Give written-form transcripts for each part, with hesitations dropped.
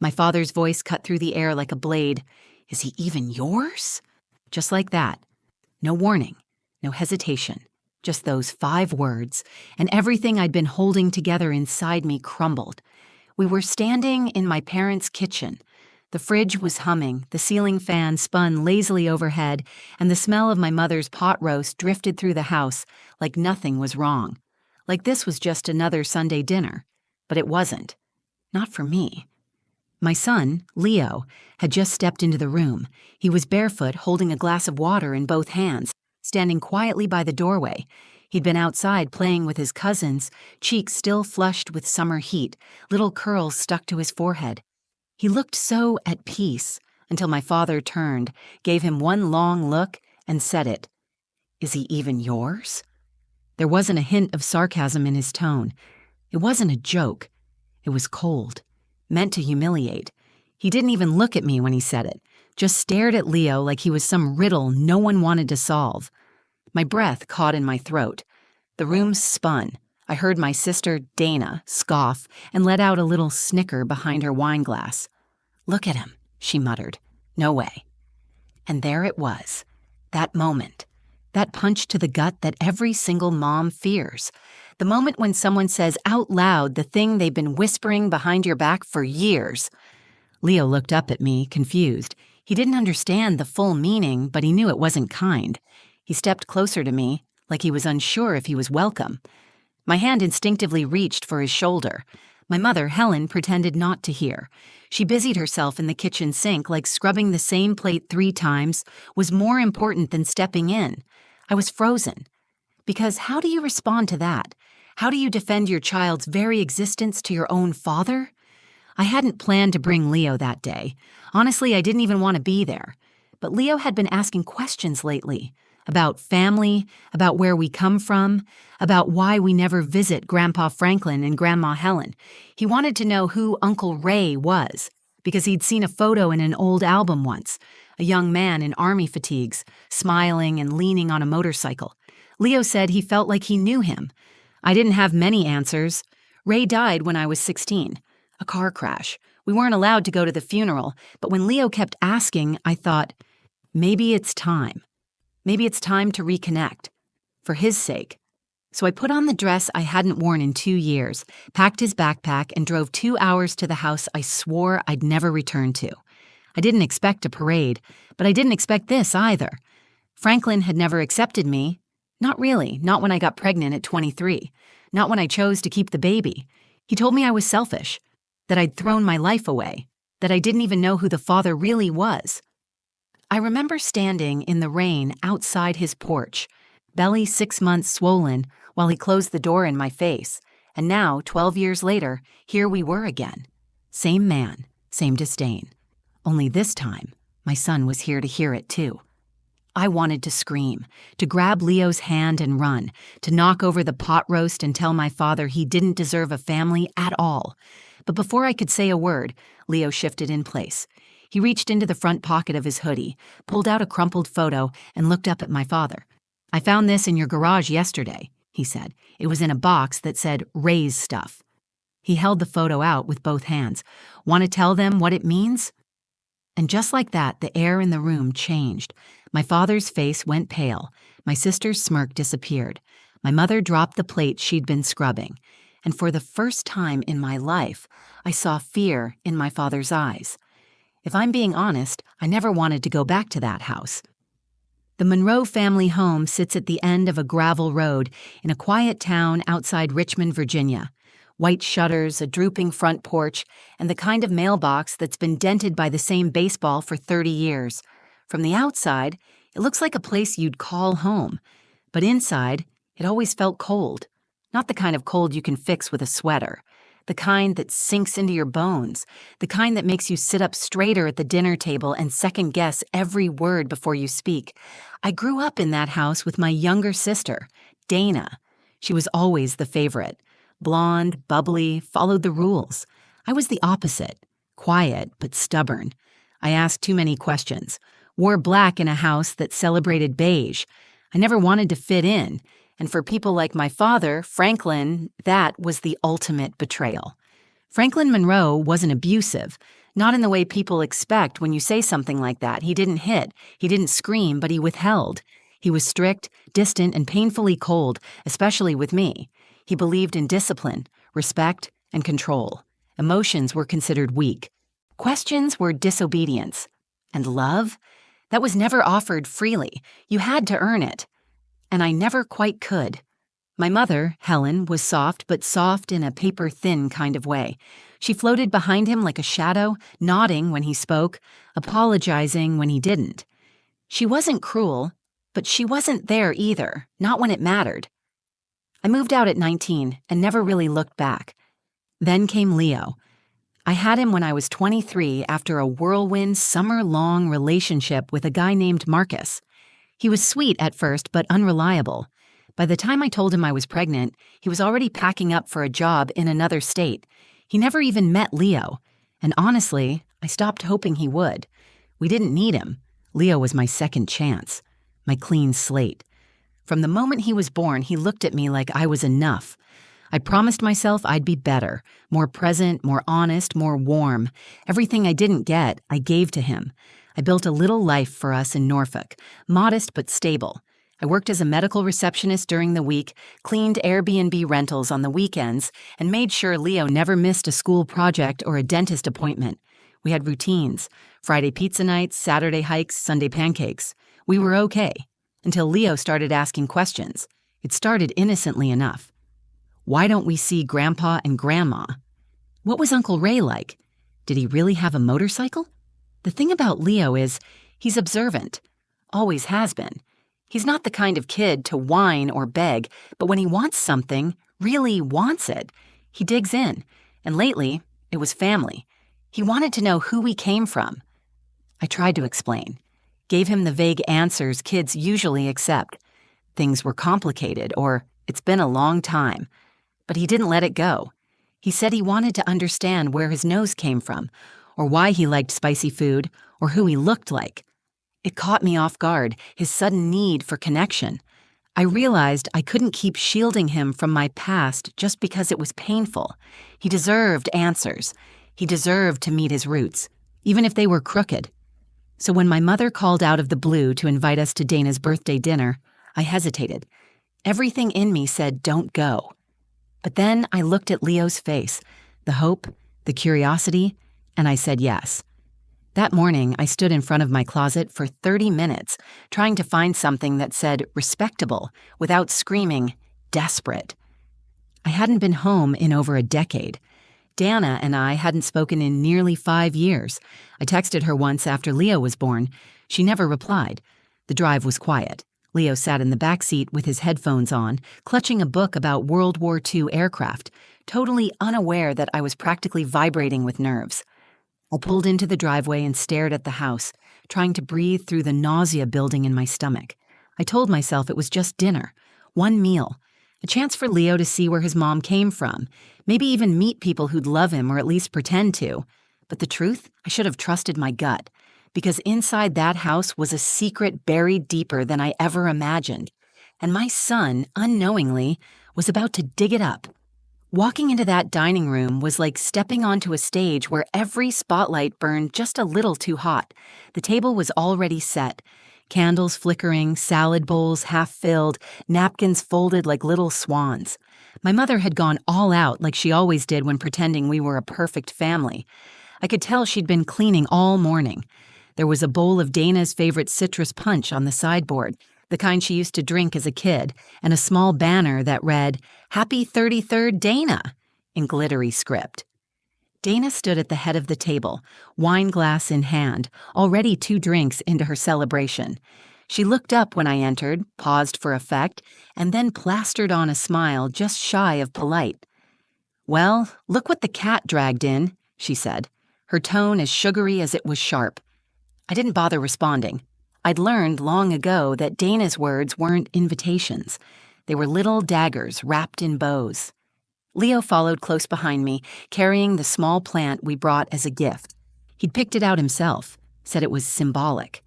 My father's voice cut through the air like a blade. "Is he even yours?" Just like that. No warning, no hesitation. Just those 5 words, and everything I'd been holding together inside me crumbled. We were standing in my parents' kitchen. The fridge was humming, the ceiling fan spun lazily overhead, and the smell of my mother's pot roast drifted through the house like nothing was wrong. Like this was just another Sunday dinner. But it wasn't. Not for me. My son, Leo, had just stepped into the room. He was barefoot, holding a glass of water in both hands, standing quietly by the doorway. He'd been outside playing with his cousins, cheeks still flushed with summer heat, little curls stuck to his forehead. He looked so at peace until my father turned, gave him one long look, and said it. "Is he even yours?" There wasn't a hint of sarcasm in his tone. It wasn't a joke. It was cold, meant to humiliate. He didn't even look at me when he said it, just stared at Leo like he was some riddle no one wanted to solve. My breath caught in my throat. The room spun. I heard my sister, Dana, scoff and let out a little snicker behind her wine glass. "Look at him," she muttered. "No way." And there it was. That moment. That punch to the gut that every single mom fears. The moment when someone says out loud the thing they've been whispering behind your back for years. Leo looked up at me, confused. He didn't understand the full meaning, but he knew it wasn't kind. He stepped closer to me, like he was unsure if he was welcome. My hand instinctively reached for his shoulder. My mother, Helen, pretended not to hear. She busied herself in the kitchen sink like scrubbing the same plate 3 times was more important than stepping in. I was frozen. Because how do you respond to that? How do you defend your child's very existence to your own father? I hadn't planned to bring Leo that day. Honestly, I didn't even want to be there. But Leo had been asking questions lately. About family, about where we come from, about why we never visit Grandpa Franklin and Grandma Helen. He wanted to know who Uncle Ray was, because he'd seen a photo in an old album once, a young man in army fatigues, smiling and leaning on a motorcycle. Leo said he felt like he knew him. I didn't have many answers. Ray died when I was 16. A car crash. We weren't allowed to go to the funeral, but when Leo kept asking, I thought, maybe it's time. Maybe it's time to reconnect. For his sake. So I put on the dress I hadn't worn in 2 years, packed his backpack, and drove 2 hours to the house I swore I'd never return to. I didn't expect a parade, but I didn't expect this either. Franklin had never accepted me. Not really, not when I got pregnant at 23. Not when I chose to keep the baby. He told me I was selfish, that I'd thrown my life away, that I didn't even know who the father really was. I remember standing in the rain outside his porch, belly 6 months swollen, while he closed the door in my face. And now, 12 years later, here we were again. Same man, same disdain. Only this time, my son was here to hear it too. I wanted to scream, to grab Leo's hand and run, to knock over the pot roast and tell my father he didn't deserve a family at all. But before I could say a word, Leo shifted in place. He reached into the front pocket of his hoodie, pulled out a crumpled photo, and looked up at my father. "I found this in your garage yesterday," he said. It was in a box that said Ray's stuff. He held the photo out with both hands. "Want to tell them what it means?" And just like that, the air in the room changed. My father's face went pale. My sister's smirk disappeared. My mother dropped the plate she'd been scrubbing. And for the first time in my life, I saw fear in my father's eyes. If I'm being honest, I never wanted to go back to that house. The Monroe family home sits at the end of a gravel road in a quiet town outside Richmond, Virginia. White shutters, a drooping front porch, and the kind of mailbox that's been dented by the same baseball for 30 years. From the outside, it looks like a place you'd call home. But inside, it always felt cold. Not the kind of cold you can fix with a sweater. The kind that sinks into your bones. The kind that makes you sit up straighter at the dinner table and second-guess every word before you speak. I grew up in that house with my younger sister, Dana. She was always the favorite. Blonde, bubbly, followed the rules. I was the opposite. Quiet, but stubborn. I asked too many questions. Wore black in a house that celebrated beige. I never wanted to fit in. And for people like my father, Franklin, that was the ultimate betrayal. Franklin Monroe wasn't abusive, Not in the way people expect when you say something like that. He didn't hit, he didn't scream, but he withheld. He was strict, distant, and painfully cold, especially with me. He believed in discipline, respect, and control. Emotions were considered weak. Questions were disobedience. And love? That was never offered freely. You had to earn it. And I never quite could. My mother, Helen, was soft, but soft in a paper-thin kind of way. She floated behind him like a shadow, nodding when he spoke, apologizing when he didn't. She wasn't cruel, but she wasn't there either, not when it mattered. I moved out at 19 and never really looked back. Then came Leo. I had him when I was 23 after a whirlwind, summer-long relationship with a guy named Marcus. He was sweet at first, but unreliable. By the time I told him I was pregnant, he was already packing up for a job in another state. He never even met Leo. And honestly, I stopped hoping he would. We didn't need him. Leo was my second chance, my clean slate. From the moment he was born, he looked at me like I was enough. I promised myself I'd be better, more present, more honest, more warm. Everything I didn't get, I gave to him. I built a little life for us in Norfolk, modest but stable. I worked as a medical receptionist during the week, cleaned Airbnb rentals on the weekends, and made sure Leo never missed a school project or a dentist appointment. We had routines: Friday pizza nights, Saturday hikes, Sunday pancakes. We were okay, until Leo started asking questions. It started innocently enough. Why don't we see Grandpa and Grandma? What was Uncle Ray like? Did he really have a motorcycle? The thing about Leo is, he's observant. Always has been. He's not the kind of kid to whine or beg, but when he wants something, really wants it, he digs in. And lately, it was family. He wanted to know who we came from. I tried to explain. Gave him the vague answers kids usually accept. Things were complicated, or it's been a long time. But he didn't let it go. He said he wanted to understand where his nose came from, or why he liked spicy food, or who he looked like. It caught me off guard, his sudden need for connection. I realized I couldn't keep shielding him from my past just because it was painful. He deserved answers. He deserved to meet his roots, even if they were crooked. So when my mother called out of the blue to invite us to Dana's birthday dinner, I hesitated. Everything in me said, don't go. But then I looked at Leo's face, the hope, the curiosity, and I said yes. That morning, I stood in front of my closet for 30 minutes, trying to find something that said respectable without screaming desperate. I hadn't been home in over a decade. Dana and I hadn't spoken in nearly 5 years. I texted her once after Leo was born. She never replied. The drive was quiet. Leo sat in the back seat with his headphones on, clutching a book about World War II aircraft, totally unaware that I was practically vibrating with nerves. I pulled into the driveway and stared at the house, trying to breathe through the nausea building in my stomach. I told myself it was just dinner, one meal, a chance for Leo to see where his mom came from, maybe even meet people who'd love him or at least pretend to. But the truth, I should have trusted my gut, because inside that house was a secret buried deeper than I ever imagined, and my son, unknowingly, was about to dig it up. Walking into that dining room was like stepping onto a stage where every spotlight burned just a little too hot. The table was already set. Candles flickering, salad bowls half filled, napkins folded like little swans. My mother had gone all out like she always did when pretending we were a perfect family. I could tell she'd been cleaning all morning. There was a bowl of Dana's favorite citrus punch on the sideboard, the kind she used to drink as a kid, and a small banner that read, "Happy 33rd Dana," in glittery script. Dana stood at the head of the table, wine glass in hand, already 2 drinks into her celebration. She looked up when I entered, paused for effect, and then plastered on a smile just shy of polite. "Well, look what the cat dragged in," she said, her tone as sugary as it was sharp. I didn't bother responding. I'd learned long ago that Dana's words weren't invitations. They were little daggers wrapped in bows. Leo followed close behind me, carrying the small plant we brought as a gift. He'd picked it out himself, said it was symbolic.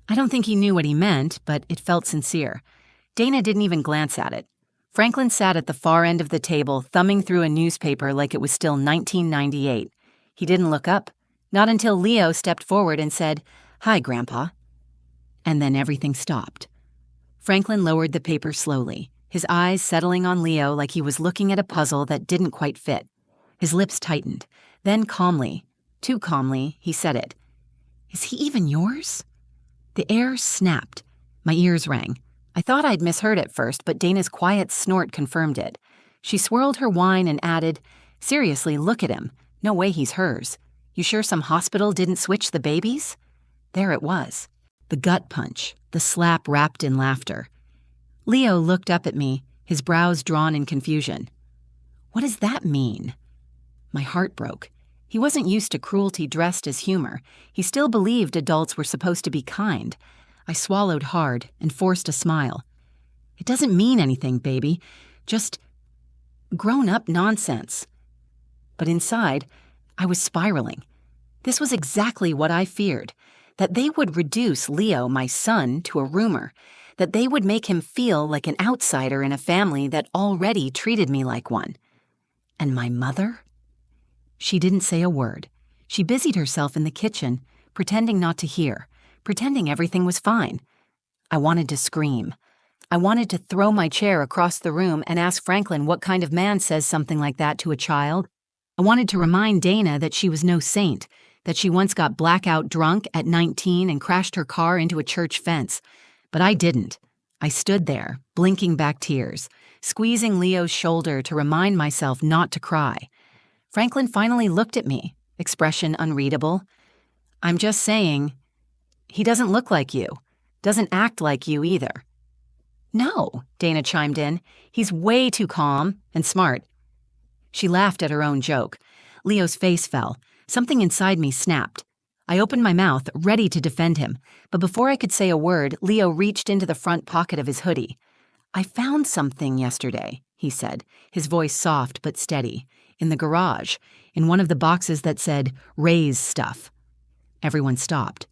I don't think he knew what he meant, but it felt sincere. Dana didn't even glance at it. Franklin sat at the far end of the table, thumbing through a newspaper like it was still 1998. He didn't look up, Not until Leo stepped forward and said, "Hi, Grandpa." And then everything stopped. Franklin lowered the paper slowly, his eyes settling on Leo like he was looking at a puzzle that didn't quite fit. His lips tightened. Then calmly, too calmly, he said it. "Is he even yours?" The air snapped. My ears rang. I thought I'd misheard at first, but Dana's quiet snort confirmed it. She swirled her wine and added, "Seriously, look at him. No way he's hers. You sure some hospital didn't switch the babies?" There it was. The gut punch, the slap wrapped in laughter. Leo looked up at me, his brows drawn in confusion. "What does that mean?" My heart broke. He wasn't used to cruelty dressed as humor. He still believed adults were supposed to be kind. I swallowed hard and forced a smile. "It doesn't mean anything, baby. Just grown-up nonsense." But inside, I was spiraling. This was exactly what I feared, that they would reduce Leo, my son, to a rumor, that they would make him feel like an outsider in a family that already treated me like one. And my mother? She didn't say a word. She busied herself in the kitchen, pretending not to hear, pretending everything was fine. I wanted to scream. I wanted to throw my chair across the room and ask Franklin what kind of man says something like that to a child. I wanted to remind Dana that she was no saint, that she once got blackout drunk at 19 and crashed her car into a church fence. But I didn't. I stood there, blinking back tears, squeezing Leo's shoulder to remind myself not to cry. Franklin finally looked at me, expression unreadable. "I'm just saying, he doesn't look like you, doesn't act like you either." "No," Dana chimed in. "He's way too calm and smart." She laughed at her own joke. Leo's face fell. Something inside me snapped. I opened my mouth, ready to defend him, but before I could say a word, Leo reached into the front pocket of his hoodie. "I found something yesterday," he said, his voice soft but steady, "in the garage, in one of the boxes that said, 'Ray's stuff.'" Everyone stopped.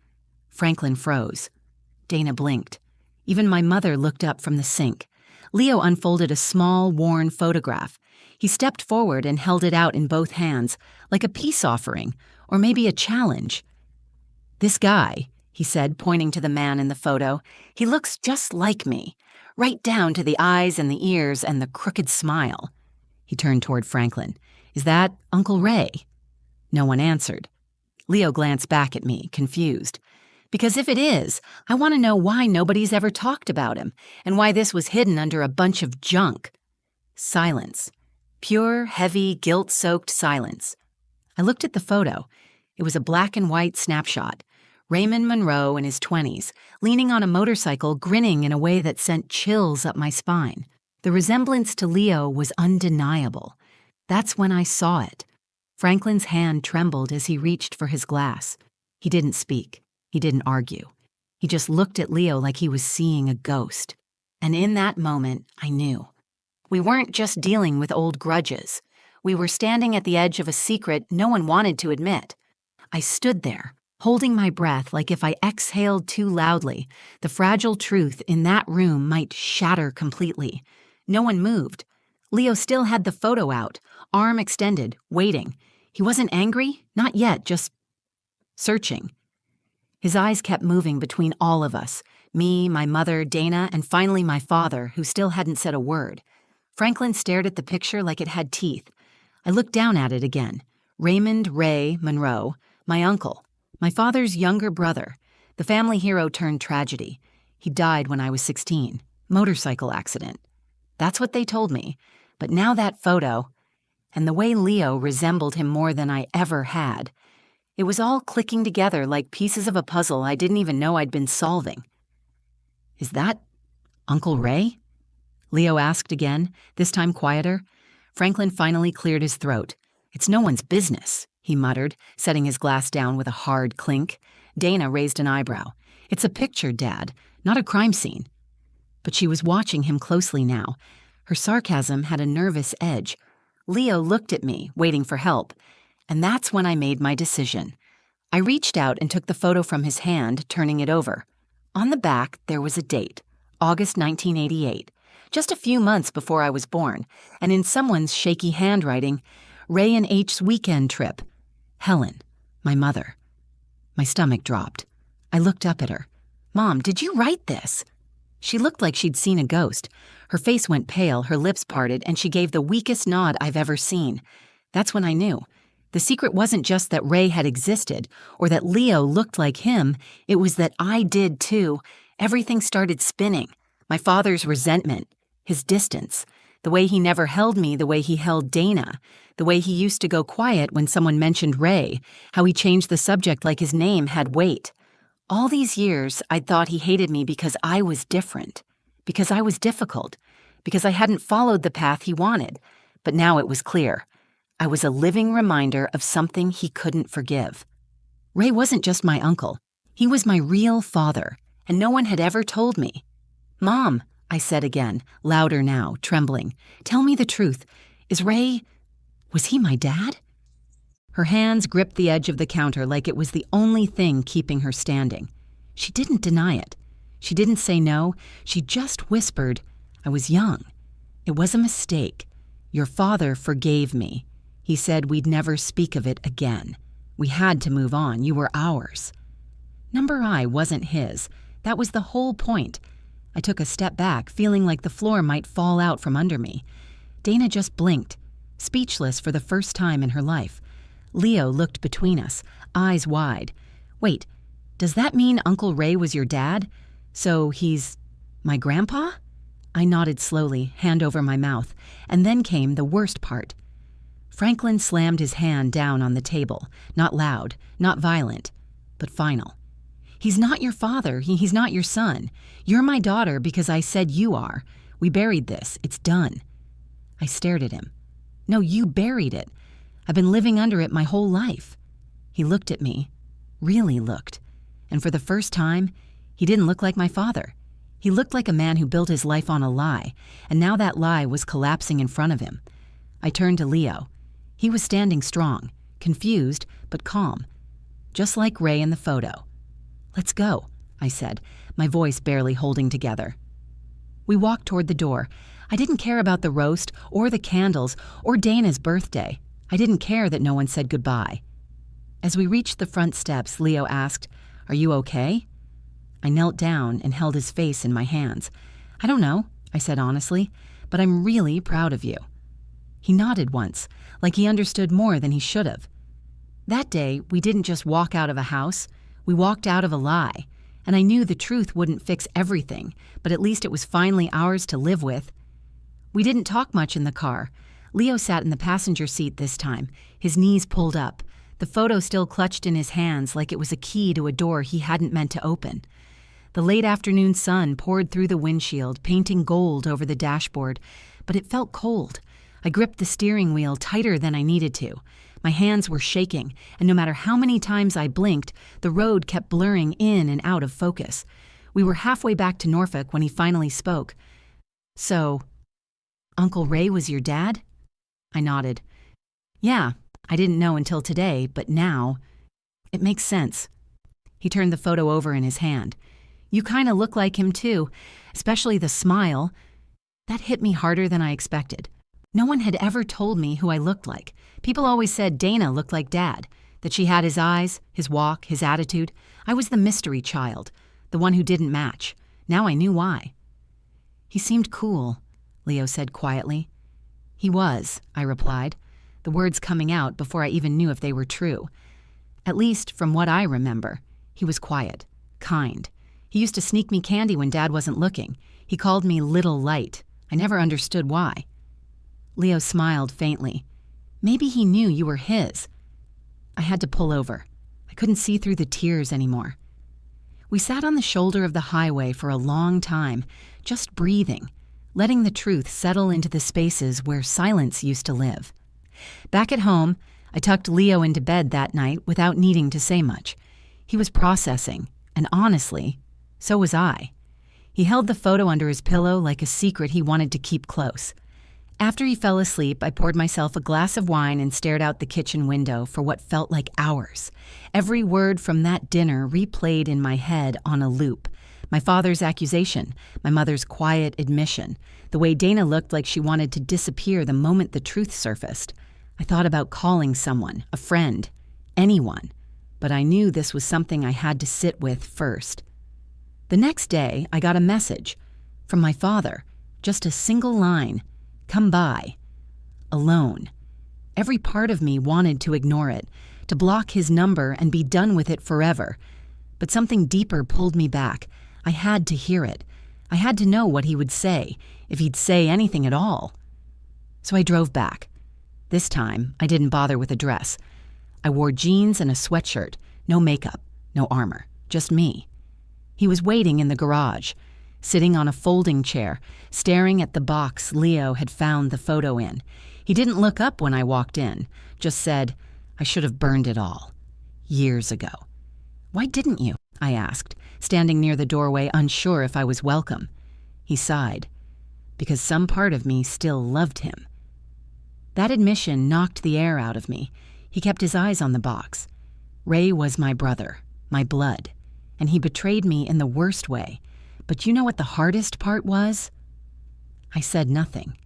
Franklin froze. Dana blinked. Even my mother looked up from the sink. Leo unfolded a small, worn photograph. He stepped forward and held it out in both hands, like a peace offering, or maybe a challenge. "This guy," he said, pointing to the man in the photo, "he looks just like me, right down to the eyes and the ears and the crooked smile." He turned toward Franklin. "Is that Uncle Ray?" No one answered. Leo glanced back at me, confused. "Because if it is, I want to know why nobody's ever talked about him, and why this was hidden under a bunch of junk." Silence. Pure, heavy, guilt-soaked silence. I looked at the photo. It was a black and white snapshot. Raymond Monroe in his 20s, leaning on a motorcycle, grinning in a way that sent chills up my spine. The resemblance to Leo was undeniable. That's when I saw it. Franklin's hand trembled as he reached for his glass. He didn't speak. He didn't argue. He just looked at Leo like he was seeing a ghost. And in that moment, I knew. We weren't just dealing with old grudges. We were standing at the edge of a secret no one wanted to admit. I stood there, holding my breath like if I exhaled too loudly, the fragile truth in that room might shatter completely. No one moved. Leo still had the photo out, arm extended, waiting. He wasn't angry, not yet, just searching. His eyes kept moving between all of us, me, my mother, Dana, and finally my father, who still hadn't said a word. Franklin stared at the picture like it had teeth. I looked down at it again. Raymond Ray Monroe, my uncle, my father's younger brother, the family hero turned tragedy. He died when I was 16. Motorcycle accident. That's what they told me. But now that photo, and the way Leo resembled him more than I ever had, it was all clicking together like pieces of a puzzle I didn't even know I'd been solving. "Is that Uncle Ray?" Leo asked again, this time quieter. Franklin finally cleared his throat. "It's no one's business," he muttered, setting his glass down with a hard clink. Dana raised an eyebrow. "It's a picture, Dad, not a crime scene." But she was watching him closely now. Her sarcasm had a nervous edge. Leo looked at me, waiting for help. And that's when I made my decision. I reached out and took the photo from his hand, turning it over. On the back, there was a date, August 1988, just a few months before I was born, and in someone's shaky handwriting, "Ray and H's weekend trip. Helen, My mother. My stomach dropped. I looked up at her. "Mom, did you write this?" She looked like she'd seen a ghost. Her face went pale, her lips parted, and she gave the weakest nod I've ever seen. That's when I knew. The secret wasn't just that Ray had existed, or that Leo looked like him, it was that I did too. Everything started spinning. My father's resentment, his distance, the way he never held me the way he held Dana, the way he used to go quiet when someone mentioned Ray, how he changed the subject like his name had weight. All these years, I'd thought he hated me because I was different, because I was difficult, because I hadn't followed the path he wanted. But now it was clear. I was a living reminder of something he couldn't forgive. Ray wasn't just my uncle. He was my real father, and no one had ever told me. "Mom," I said again, louder now, trembling, "tell me the truth. Was he my dad?" Her hands gripped the edge of the counter like it was the only thing keeping her standing. She didn't deny it. She didn't say no. She just whispered, "I was young. It was a mistake. Your father forgave me. He said we'd never speak of it again. We had to move on. You were ours." Number I wasn't his. That was the whole point. I took a step back, feeling like the floor might fall out from under me. Dana just blinked, speechless for the first time in her life. Leo looked between us, eyes wide. "Wait, does that mean Uncle Ray was your dad? So he's my grandpa?" I nodded slowly, hand over my mouth, and then came the worst part. Franklin slammed his hand down on the table, not loud, not violent, but final. "He's not your father. He's not your son. You're my daughter because I said you are. We buried this. It's done." I stared at him. "No, you buried it. I've been living under it my whole life." He looked at me, really looked, and for the first time, he didn't look like my father. He looked like a man who built his life on a lie, and now that lie was collapsing in front of him. I turned to Leo. He was standing strong, confused, but calm, just like Ray in the photo. "Let's go," I said, my voice barely holding together. We walked toward the door. I didn't care about the roast, or the candles, or Dana's birthday. I didn't care that no one said goodbye. As we reached the front steps, Leo asked, "Are you okay?" I knelt down and held his face in my hands. "I don't know," I said honestly, "but I'm really proud of you." He nodded once, like he understood more than he should have. That day, we didn't just walk out of a house, we walked out of a lie, and I knew the truth wouldn't fix everything, but at least it was finally ours to live with. We didn't talk much in the car. Leo sat in the passenger seat this time, his knees pulled up, the photo still clutched in his hands like it was a key to a door he hadn't meant to open. The late afternoon sun poured through the windshield, painting gold over the dashboard, but it felt cold. I gripped the steering wheel tighter than I needed to. My hands were shaking, and no matter how many times I blinked, the road kept blurring in and out of focus. We were halfway back to Norfolk when he finally spoke. "So, Uncle Ray was your dad?" I nodded. "Yeah, I didn't know until today, but now, it makes sense." He turned the photo over in his hand. "You kind of look like him too, especially the smile." That hit me harder than I expected. No one had ever told me who I looked like. People always said Dana looked like Dad, that she had his eyes, his walk, his attitude. I was the mystery child, the one who didn't match. Now I knew why. "He seemed cool," Leo said quietly. "He was," I replied, the words coming out before I even knew if they were true. At least, from what I remember, he was quiet, kind. He used to sneak me candy when Dad wasn't looking. He called me Little Light. I never understood why. Leo smiled faintly. "Maybe he knew you were his." I had to pull over. I couldn't see through the tears anymore. We sat on the shoulder of the highway for a long time, just breathing, letting the truth settle into the spaces where silence used to live. Back at home, I tucked Leo into bed that night without needing to say much. He was processing, and honestly, so was I. He held the photo under his pillow like a secret he wanted to keep close. After he fell asleep, I poured myself a glass of wine and stared out the kitchen window for what felt like hours. Every word from that dinner replayed in my head on a loop. My father's accusation, my mother's quiet admission, the way Dana looked like she wanted to disappear the moment the truth surfaced. I thought about calling someone, a friend, anyone. but I knew this was something I had to sit with first. The next day, I got a message from my father, just a single line, "Come by." Alone. Every part of me wanted to ignore it, to block his number and be done with it forever. But something deeper pulled me back. I had to hear it. I had to know what he would say, if he'd say anything at all. So I drove back. This time, I didn't bother with a dress. I wore jeans and a sweatshirt, no makeup, no armor, just me. He was waiting in the garage, sitting on a folding chair, staring at the box Leo had found the photo in. He didn't look up when I walked in, just said, "I should have burned it all. Years ago." "Why didn't you?" I asked, standing near the doorway, unsure if I was welcome. He sighed. Because some part of me still loved him. That admission knocked the air out of me. He kept his eyes on the box. Ray was my brother, my blood, and he betrayed me in the worst way. But you know what the hardest part was? I said nothing.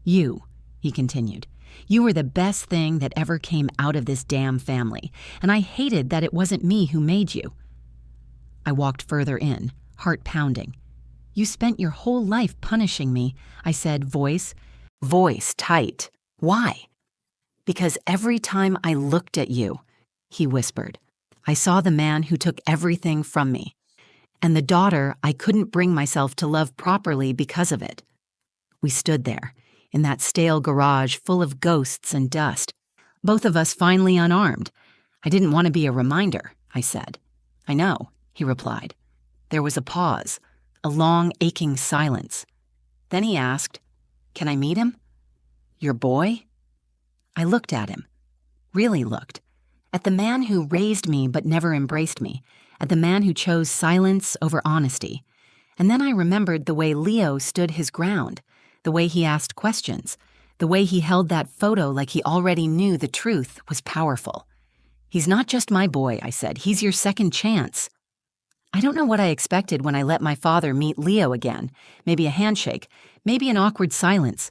"You," he continued, "you were the best thing that ever came out of this damn family, and I hated that it wasn't me who made you." I walked further in, heart pounding. "You spent your whole life punishing me," I said, voice tight. "Why?" "Because every time I looked at you," he whispered, "I saw the man who took everything from me, and the daughter I couldn't bring myself to love properly because of it." We stood there, in that stale garage full of ghosts and dust, both of us finally unarmed. "I didn't want to be a reminder," I said. "I know," he replied. There was a pause, a long, aching silence. Then he asked, "Can I meet him? Your boy?" I looked at him, really looked, at the man who raised me but never embraced me, at the man who chose silence over honesty. And then I remembered the way Leo stood his ground, the way he asked questions, the way he held that photo like he already knew the truth was powerful. "He's not just my boy," I said. "He's your second chance." I don't know what I expected when I let my father meet Leo again. Maybe a handshake, maybe an awkward silence.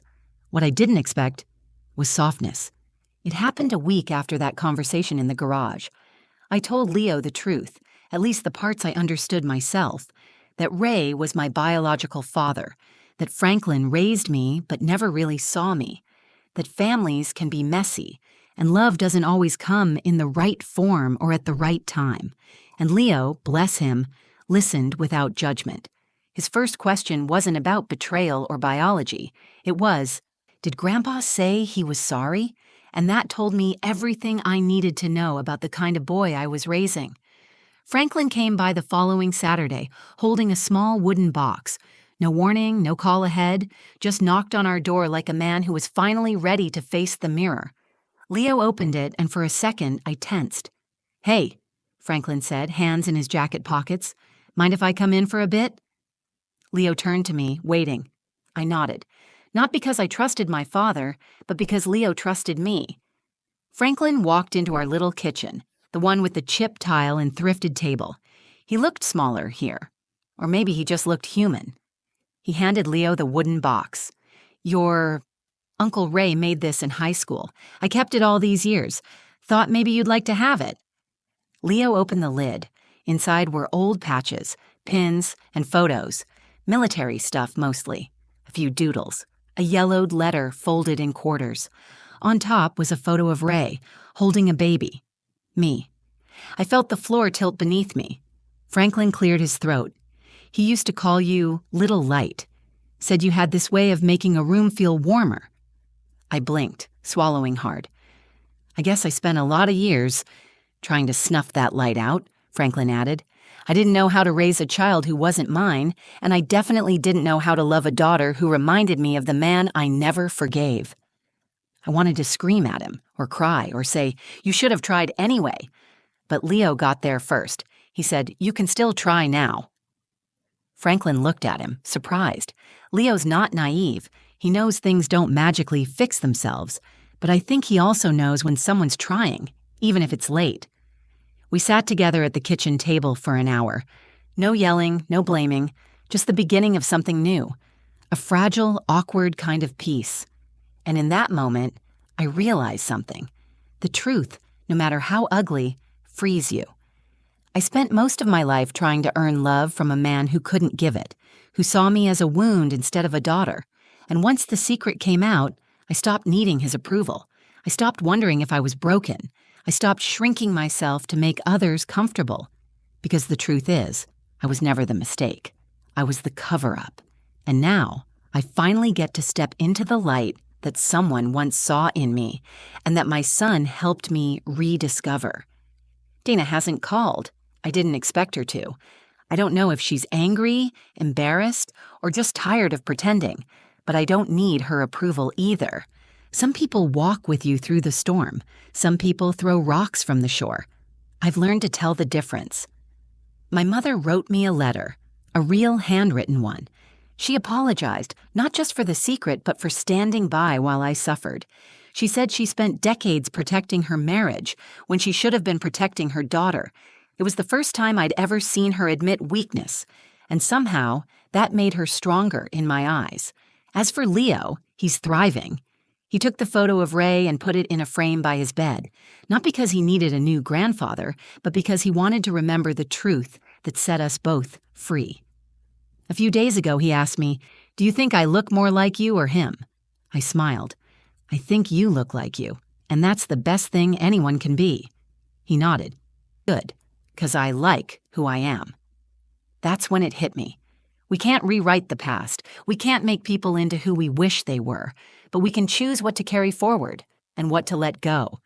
What I didn't expect was softness. It happened a week after that conversation in the garage. I told Leo the truth, at least the parts I understood myself, that Ray was my biological father, that Franklin raised me but never really saw me, that families can be messy, and love doesn't always come in the right form or at the right time. And Leo, bless him, listened without judgment. His first question wasn't about betrayal or biology. It was, "Did Grandpa say he was sorry?" And that told me everything I needed to know about the kind of boy I was raising. Franklin came by the following Saturday, holding a small wooden box. No warning, no call ahead, just knocked on our door like a man who was finally ready to face the mirror. Leo opened it, and for a second, I tensed. "Hey," Franklin said, hands in his jacket pockets. "Mind if I come in for a bit?" Leo turned to me, waiting. I nodded. Not because I trusted my father, but because Leo trusted me. Franklin walked into our little kitchen, the one with the chip tile and thrifted table. He looked smaller here. Or maybe he just looked human. He handed Leo the wooden box. "Your Uncle Ray made this in high school. I kept it all these years. Thought maybe you'd like to have it." Leo opened the lid. Inside were old patches, pins, and photos. Military stuff, mostly. A few doodles. A yellowed letter folded in quarters. On top was a photo of Ray, holding a baby. Me. I felt the floor tilt beneath me. Franklin cleared his throat. "He used to call you Little Light. Said you had this way of making a room feel warmer." I blinked, swallowing hard. "I guess I spent a lot of years trying to snuff that light out," Franklin added. "I didn't know how to raise a child who wasn't mine, and I definitely didn't know how to love a daughter who reminded me of the man I never forgave." I wanted to scream at him, or cry, or say, "You should have tried anyway." But Leo got there first. He said, "You can still try now." Franklin looked at him, surprised. Leo's not naive. He knows things don't magically fix themselves, but I think he also knows when someone's trying, even if it's late. We sat together at the kitchen table for an hour. No yelling, no blaming, just the beginning of something new. A fragile, awkward kind of peace. And in that moment, I realized something. The truth, no matter how ugly, frees you. I spent most of my life trying to earn love from a man who couldn't give it, who saw me as a wound instead of a daughter. And once the secret came out, I stopped needing his approval. I stopped wondering if I was broken. I stopped shrinking myself to make others comfortable. Because the truth is, I was never the mistake. I was the cover-up. And now, I finally get to step into the light that someone once saw in me and that my son helped me rediscover. Dana hasn't called. I didn't expect her to. I don't know if she's angry, embarrassed, or just tired of pretending, but I don't need her approval either. Some people walk with you through the storm. Some people throw rocks from the shore. I've learned to tell the difference. My mother wrote me a letter, a real handwritten one. She apologized, not just for the secret, but for standing by while I suffered. She said she spent decades protecting her marriage when she should have been protecting her daughter. It was the first time I'd ever seen her admit weakness, and somehow that made her stronger in my eyes. As for Leo, he's thriving. He took the photo of Ray and put it in a frame by his bed, not because he needed a new grandfather, but because he wanted to remember the truth that set us both free. A few days ago, he asked me, "Do you think I look more like you or him?" I smiled. "I think you look like you, and that's the best thing anyone can be." He nodded. "Good, 'cause I like who I am." That's when it hit me. We can't rewrite the past. We can't make people into who we wish they were, but we can choose what to carry forward and what to let go.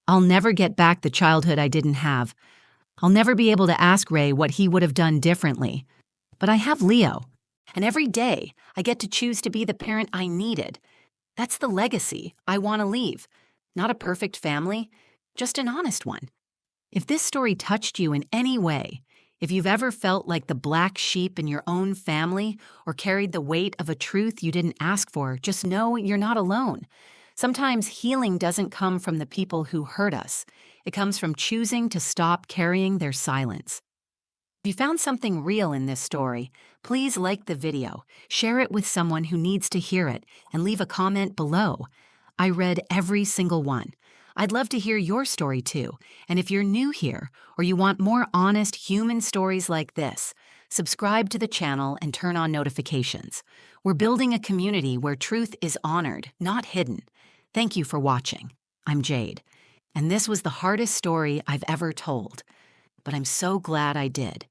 I'll never get back the childhood I didn't have. I'll never be able to ask Ray what he would have done differently. But I have Leo, and every day I get to choose to be the parent I needed. That's the legacy I want to leave. Not a perfect family, just an honest one. If this story touched you in any way, if you've ever felt like the black sheep in your own family or carried the weight of a truth you didn't ask for, just know you're not alone. Sometimes healing doesn't come from the people who hurt us. It comes from choosing to stop carrying their silence. If you found something real in this story, please like the video, share it with someone who needs to hear it, and leave a comment below. I read every single one. I'd love to hear your story too, and if you're new here or you want more honest human stories like this, subscribe to the channel and turn on notifications. We're building a community where truth is honored, not hidden. Thank you for watching. I'm Jade, and this was the hardest story I've ever told, but I'm so glad I did.